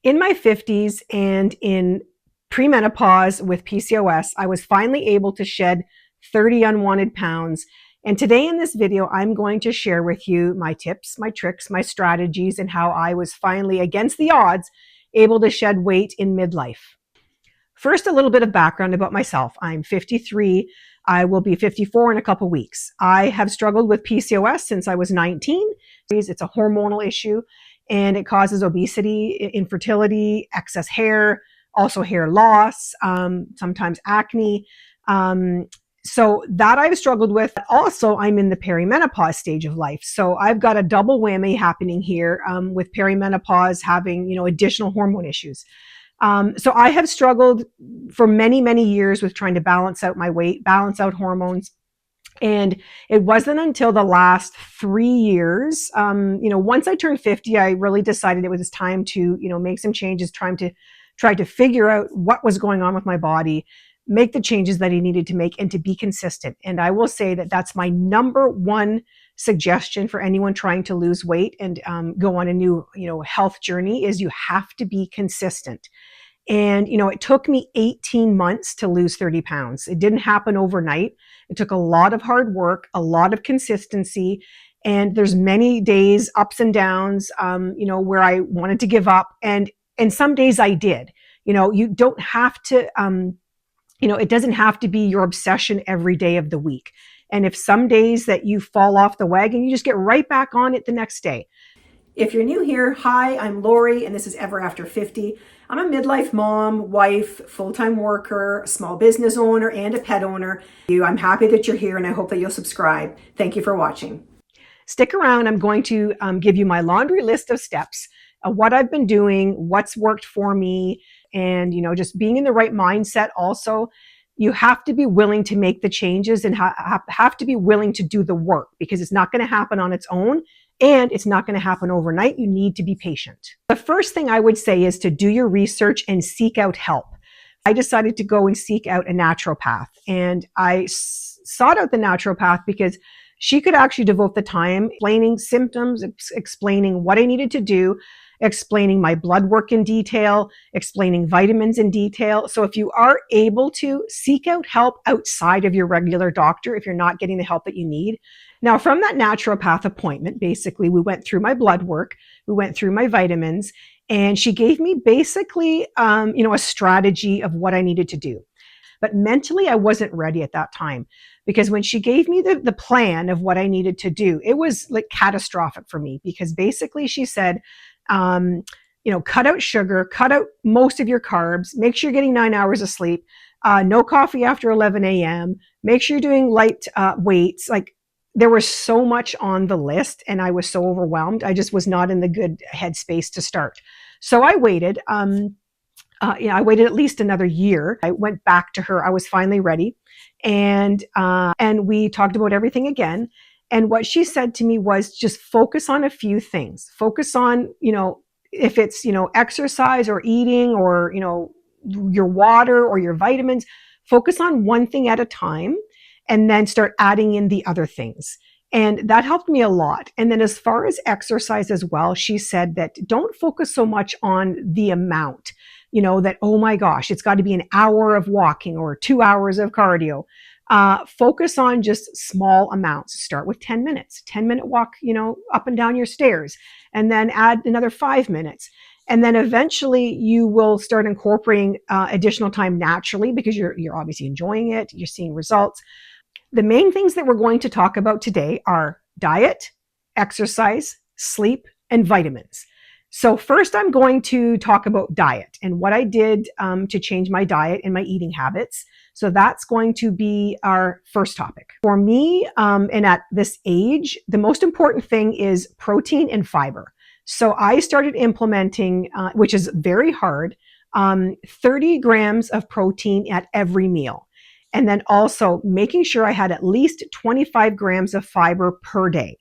In my 50s and in premenopause with PCOS, I was finally able to shed 30 unwanted pounds. And today in this video, I'm going to share with you my tips, my tricks, my strategies, and how I was finally, against the odds, able to shed weight in midlife. First, a little bit of background about myself. I'm 53. I will be 54 in a couple weeks. I have struggled with PCOS since I was 19. It's a hormonal issue and it causes obesity, infertility, excess hair, also hair loss, sometimes acne. So that I've struggled with. Also, I'm in the perimenopause stage of life. So I've got a double whammy happening here with perimenopause having, additional hormone issues. So I have struggled for many, many years with trying to balance out my weight, balance out hormones. And it wasn't until the last 3 years, once I turned 50, I really decided it was time to, make some changes, try to figure out what was going on with my body, make the changes that I needed to make, and to be consistent. And I will say that that's my number one suggestion for anyone trying to lose weight and go on a new, health journey is you have to be consistent. And, it took me 18 months to lose 30 pounds. It didn't happen overnight. It took a lot of hard work, a lot of consistency. And there's many days, ups and downs, where I wanted to give up. And some days I did. You don't have to, it doesn't have to be your obsession every day of the week. And if some days that you fall off the wagon, you just get right back on it the next day. If you're new here, hi, I'm Lori, and this is Ever After 50. I'm a midlife mom, wife, full-time worker, small business owner, and a pet owner. I'm happy that you're here, and I hope that you'll subscribe. Thank you for watching. Stick around. I'm going to give you my laundry list of steps, what I've been doing, what's worked for me, and, just being in the right mindset also. You have to be willing to make the changes and have to be willing to do the work because it's not going to happen on its own. And it's not going to happen overnight. You need to be patient. The first thing I would say is to do your research and seek out help. I decided to go and seek out a naturopath. And I sought out the naturopath because she could actually devote the time explaining symptoms, explaining what I needed to do, explaining my blood work in detail, explaining vitamins in detail. So if you are able to seek out help outside of your regular doctor, if you're not getting the help that you need. Now, from that naturopath appointment, basically, we went through my blood work, we went through my vitamins, and she gave me basically, a strategy of what I needed to do. But mentally, I wasn't ready at that time because when she gave me the plan of what I needed to do, it was like catastrophic for me because basically she said, cut out sugar, cut out most of your carbs, make sure you're getting 9 hours of sleep, no coffee after 11 a.m., make sure you're doing light weights. Like there was so much on the list and I was so overwhelmed. I just was not in the good headspace to start. So I waited. I waited at least another year. I went back to her. I was finally ready. And we talked about everything again. And what she said to me was just focus on a few things. Focus on, if it's, exercise or eating or, your water or your vitamins, focus on one thing at a time and then start adding in the other things. And that helped me a lot. And then as far as exercise as well, she said that don't focus so much on the amount, that, oh my gosh, it's got to be an hour of walking or 2 hours of cardio. Focus on just small amounts. Start with 10 minutes, 10-minute walk, up and down your stairs, and then add another 5 minutes. And then eventually you will start incorporating additional time naturally because you're obviously enjoying it. You're seeing results. The main things that we're going to talk about today are diet, exercise, sleep, and vitamins. So first I'm going to talk about diet and what I did to change my diet and my eating habits. So that's going to be our first topic. For me, and at this age, the most important thing is protein and fiber. So I started implementing, which is very hard, 30 grams of protein at every meal. And then also making sure I had at least 25 grams of fiber per day.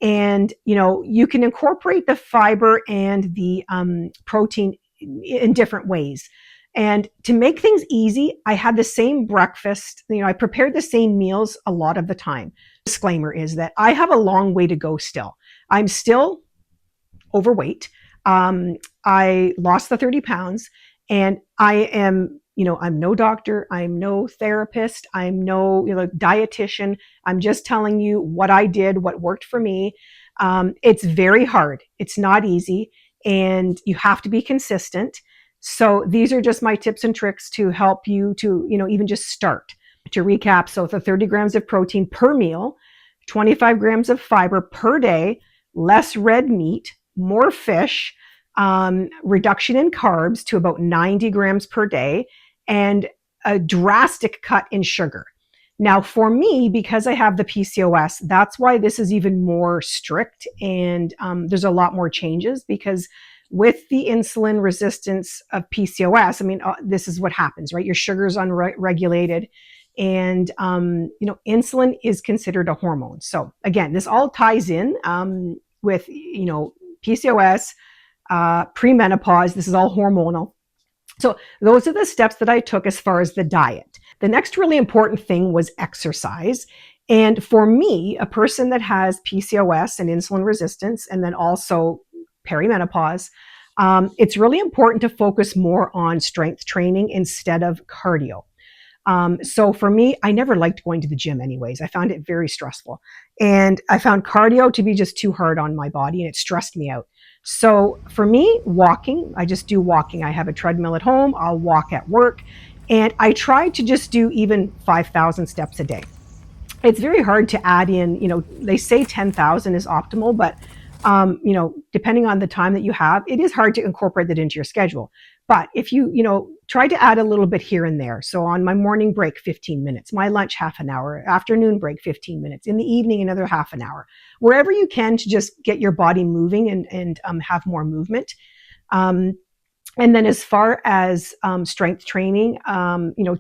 And, you can incorporate the fiber and the protein in different ways. And to make things easy, I had the same breakfast. I prepared the same meals a lot of the time. Disclaimer is that I have a long way to go still. I'm still overweight. I lost the 30 pounds, and I am, I'm no doctor, I'm no therapist, I'm no, dietitian. I'm just telling you what I did, what worked for me. It's very hard. It's not easy, and you have to be consistent. So these are just my tips and tricks to help you to, even just start. To recap, so the 30 grams of protein per meal, 25 grams of fiber per day, less red meat, more fish, reduction in carbs to about 90 grams per day, and a drastic cut in sugar. Now, for me, because I have the PCOS, that's why this is even more strict, and there's a lot more changes, because with the insulin resistance of PCOS, this is what happens, right? Your sugar's unregulated, and insulin is considered a hormone. So again, this all ties in with PCOS, premenopause. This is all hormonal. So those are the steps that I took as far as the diet. The next really important thing was exercise. And for me, a person that has PCOS and insulin resistance, and then also perimenopause, it's really important to focus more on strength training instead of cardio. So for me, I never liked going to the gym anyways. I found it very stressful. And I found cardio to be just too hard on my body, and it stressed me out. So for me, walking, I just do walking. I have a treadmill at home. I'll walk at work. And I try to just do even 5,000 steps a day. It's very hard to add in, they say 10,000 is optimal, but depending on the time that you have, it is hard to incorporate that into your schedule. But if you, try to add a little bit here and there. So on my morning break, 15 minutes, my lunch, half an hour, afternoon break, 15 minutes, in the evening, another half an hour, wherever you can to just get your body moving and have more movement. And then as far as strength training,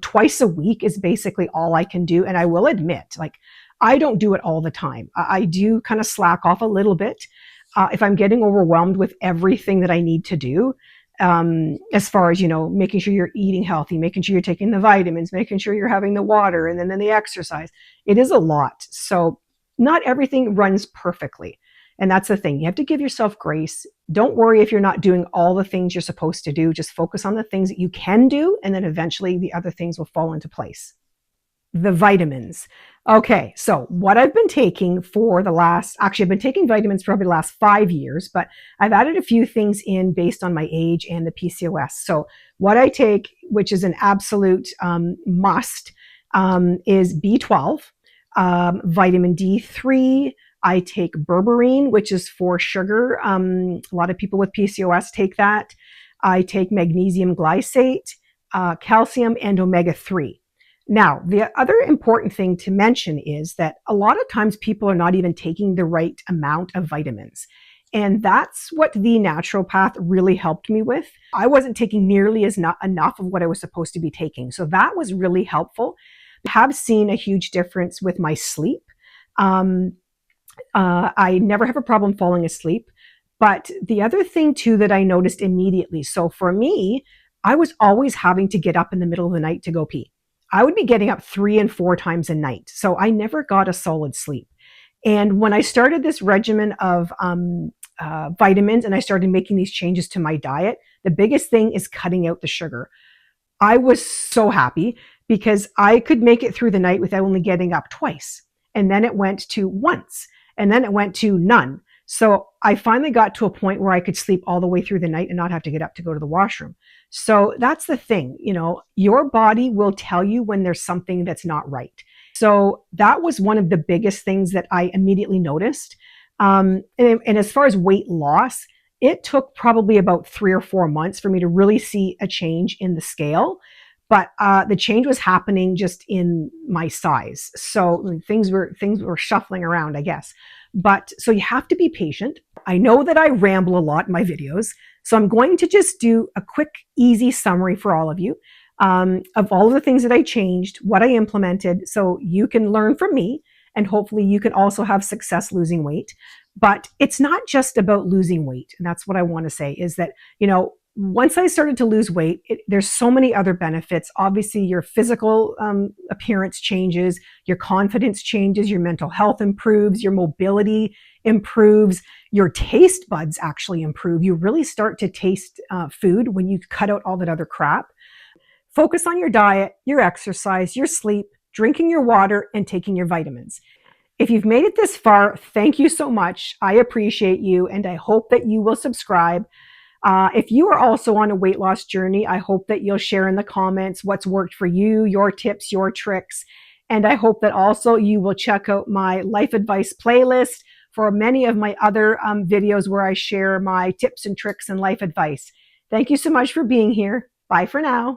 twice a week is basically all I can do. And I will admit, I don't do it all the time. I do kind of slack off a little bit if I'm getting overwhelmed with everything that I need to do. As far as, making sure you're eating healthy, making sure you're taking the vitamins, making sure you're having the water, and then the exercise. It is a lot. So not everything runs perfectly. And that's the thing. You have to give yourself grace. Don't worry if you're not doing all the things you're supposed to do. Just focus on the things that you can do, and then eventually the other things will fall into place. The vitamins. Okay, so what I've been taking I've been taking vitamins for probably the last 5 years, but I've added a few things in based on my age and the PCOS. So what I take, which is an absolute must, is B12, vitamin D3. I take berberine, which is for sugar. A lot of people with PCOS take that. I take magnesium glycate, calcium, and omega-3. Now, the other important thing to mention is that a lot of times people are not even taking the right amount of vitamins. And that's what the Naturopath really helped me with. I wasn't taking nearly enough of what I was supposed to be taking. So that was really helpful. I have seen a huge difference with my sleep. I never have a problem falling asleep. But the other thing too that I noticed immediately, so for me, I was always having to get up in the middle of the night to go pee. I would be getting up 3 and 4 times a night. So I never got a solid sleep. And when I started this regimen of vitamins and I started making these changes to my diet, the biggest thing is cutting out the sugar. I was so happy because I could make it through the night without only getting up twice. And then it went to once. And then it went to none. So I finally got to a point where I could sleep all the way through the night and not have to get up to go to the washroom. So that's the thing, your body will tell you when there's something that's not right. So that was one of the biggest things that I immediately noticed. And as far as weight loss, it took probably about 3 or 4 months for me to really see a change in the scale. But the change was happening just in my size. So things were shuffling around, I guess. But so you have to be patient. I know that I ramble a lot in my videos, so I'm going to just do a quick, easy summary for all of you of all of the things that I changed, what I implemented, so you can learn from me, and hopefully you can also have success losing weight. But it's not just about losing weight. And that's what I want to say is that, Once I started to lose weight, there's so many other benefits. Obviously, your physical appearance changes, your confidence changes, your mental health improves, your mobility improves, your taste buds actually improve. You really start to taste food when you cut out all that other crap. Focus on your diet, your exercise, your sleep, drinking your water, and taking your vitamins. If you've made it this far, thank you so much. I appreciate you, and I hope that you will subscribe. If you are also on a weight loss journey, I hope that you'll share in the comments what's worked for you, your tips, your tricks. And I hope that also you will check out my life advice playlist for many of my other videos where I share my tips and tricks and life advice. Thank you so much for being here. Bye for now.